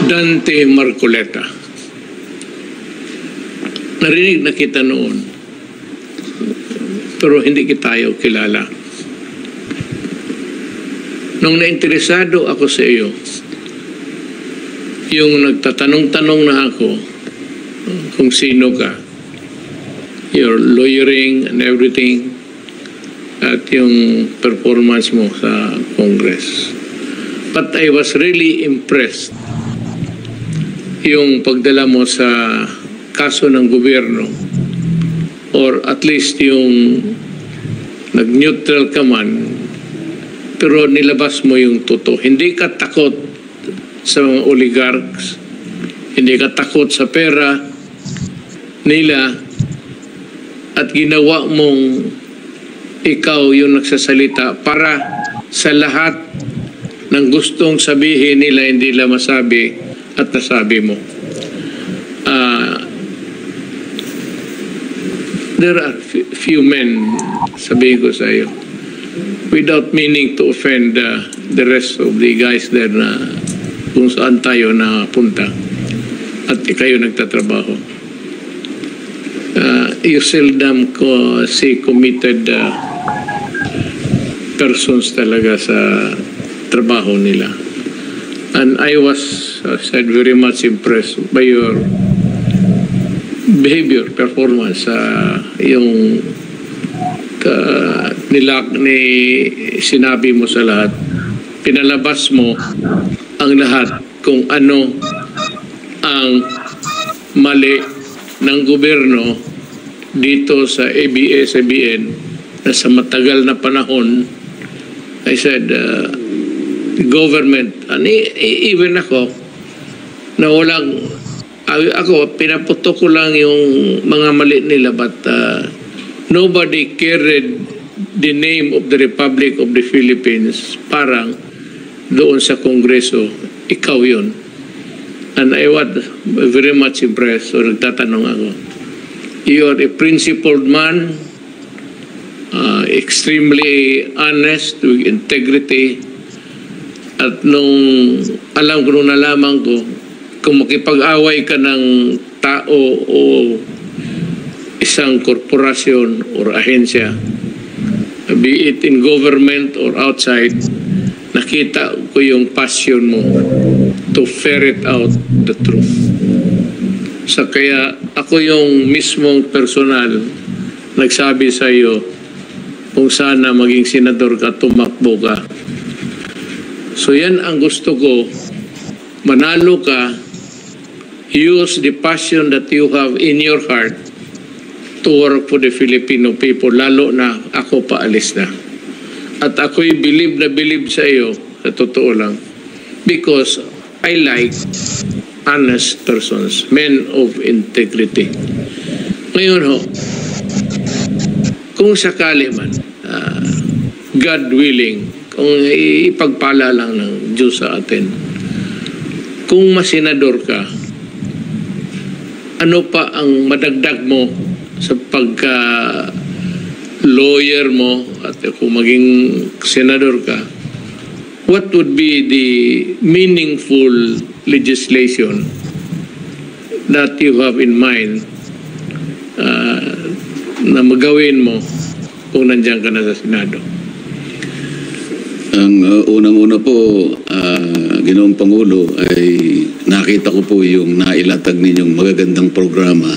Dante Marcoleta. Narinig na kita noon, pero hindi kita tayo kilala. Nung nainteresado ako sa iyo, yung nagtatanong-tanong na ako kung sino ka, your lawyering and everything, at yung performance mo sa Congress. But I was really impressed yung pagdala mo sa kaso ng gobyerno, or at least yung nag-neutral ka man, pero nilabas mo yung totoo. Hindi ka takot sa mga oligarchs, hindi ka takot sa pera nila, at ginawa mong ikaw yung nagsasalita para sa lahat ng gustong sabihin nila, hindi nila masabi at nasabi mo. There are few men, sabihin ko sa iyo, without meaning to offend the rest of the guys there na kung saan tayo napunta at kayo nagtatrabaho. You seldom see committed persons talaga sa trabaho nila. And I was said very much impressed by your behavior, performance, yung sinabi mo sa lahat. Pinalabas mo ang lahat kung ano ang mali ng gobyerno dito sa ABS-CBN na sa matagal na panahon, I said, government, and even ako, na walang, ako, pinaputo ko lang yung mga mali nila, but nobody carried the name of the Republic of the Philippines parang doon sa Kongreso. Ikaw yun. And I was very much impressed. So nagtatanong ako, you are a principled man, extremely honest, with integrity, at nung alam ko, nung nalaman ko, kung makipag-away ka ng tao o isang korporasyon or ahensya, be it in government or outside, nakita ko yung passion mo to ferret out the truth. So kaya ako yung mismong personal nagsabi sa iyo kung sana maging senador ka, tumakbo ka. So yan ang gusto ko, manalo ka, use the passion that you have in your heart to work for the Filipino people, lalo na ako paalis na. At ako'y believe na believe sa iyo, sa totoo lang, because I like honest persons, men of integrity. Ngayon ho, kung sakali man, God willing, kung ipagpala lang ng Diyos sa atin, kung masenador ka, ano pa ang madagdag mo sa pagka-lawyer mo at kung maging senador ka? What would be the meaningful legislation that you have in mind na magawin mo kung nandiyan ka na sa Senado? Ang unang-una po, Ginoong Pangulo, ay nakita ko po yung nailatag ninyong magagandang programa.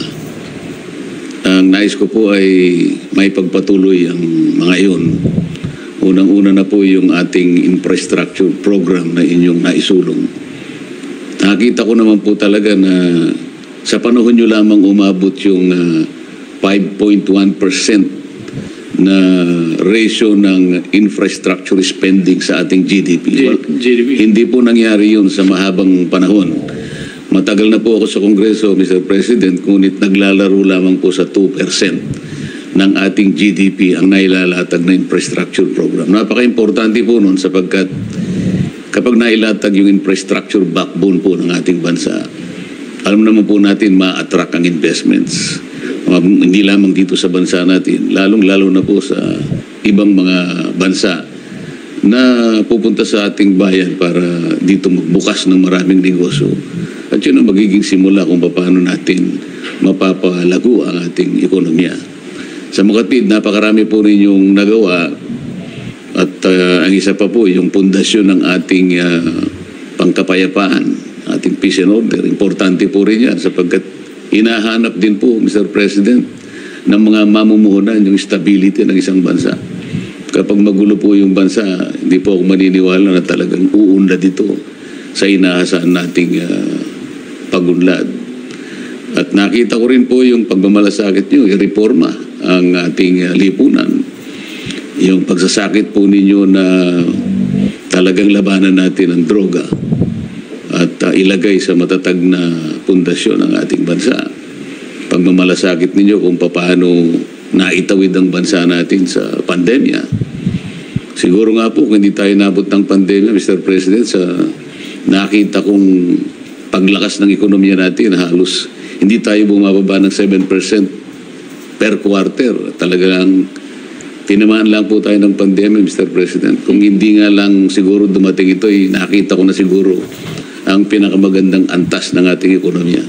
Ang nais ko po ay may pagpatuloy ang mga iyon. Unang-una na po yung ating infrastructure program na inyong naisulong. Nakita ko naman po talaga na sa panahon nyo lamang umabot yung 5.1% na ratio ng infrastructure spending sa ating GDP. GDP. Hindi po nangyari yun sa mahabang panahon. Matagal na po ako sa Kongreso, Mr. President, ngunit naglalaro lamang po sa 2% ng ating GDP ang nailalatag na infrastructure program. Napaka-importante po nun sapagkat kapag nailatag yung infrastructure backbone po ng ating bansa, alam naman po natin ma-attract ang investments. Hindi lamang dito sa bansa natin, lalong-lalo na po sa ibang mga bansa na pupunta sa ating bayan para dito magbukas ng maraming negosyo. At yun ang magiging simula kung paano natin mapapalago ang ating ekonomiya. Sa Makatwid, napakarami po rin yung nagawa at ang isa pa po yung pundasyon ng ating pangkapayapaan, ating peace and order. Importante po rin yan sapagkat hinahanap din po, Mr. President, ng mga mamumuhunan yung stability ng isang bansa. Kapag magulo po yung bansa, hindi po ako maniniwala na talagang uunlad dito sa inaasahan nating pagunlad. At nakita ko rin po yung pagmamalasakit nyo, i-reforma ang ating lipunan. Yung pagsasakit po ninyo na talagang labanan natin ang droga at ilagay sa matatag na pundasyon ng ating bansa. Pagmamalasakit ninyo kung paano naitawid ang bansa natin sa pandemya. Siguro nga po, kung hindi tayo nabot ng pandemya, Mr. President, sa nakita kong paglakas ng ekonomiya natin, halos hindi tayo bumababa ng 7% per quarter. Talagang tinamaan lang po tayo ng pandemya, Mr. President. Kung hindi nga lang siguro dumating ito, nakita ko na siguro ang pinakamagandang antas ng ating ekonomiya.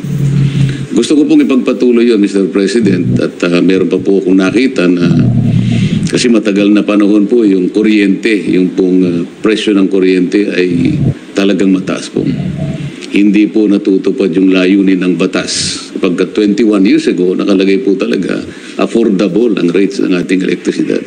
Gusto ko pong ipagpatuloy yun, Mr. President, at meron pa po akong nakita na kasi matagal na panahon po yung kuryente, yung pong presyo ng kuryente ay talagang mataas po. Hindi po natutupad yung layunin ng batas. Pagka 21 years ago, nakalagay po talaga affordable ang rates ng ating elektrisidad.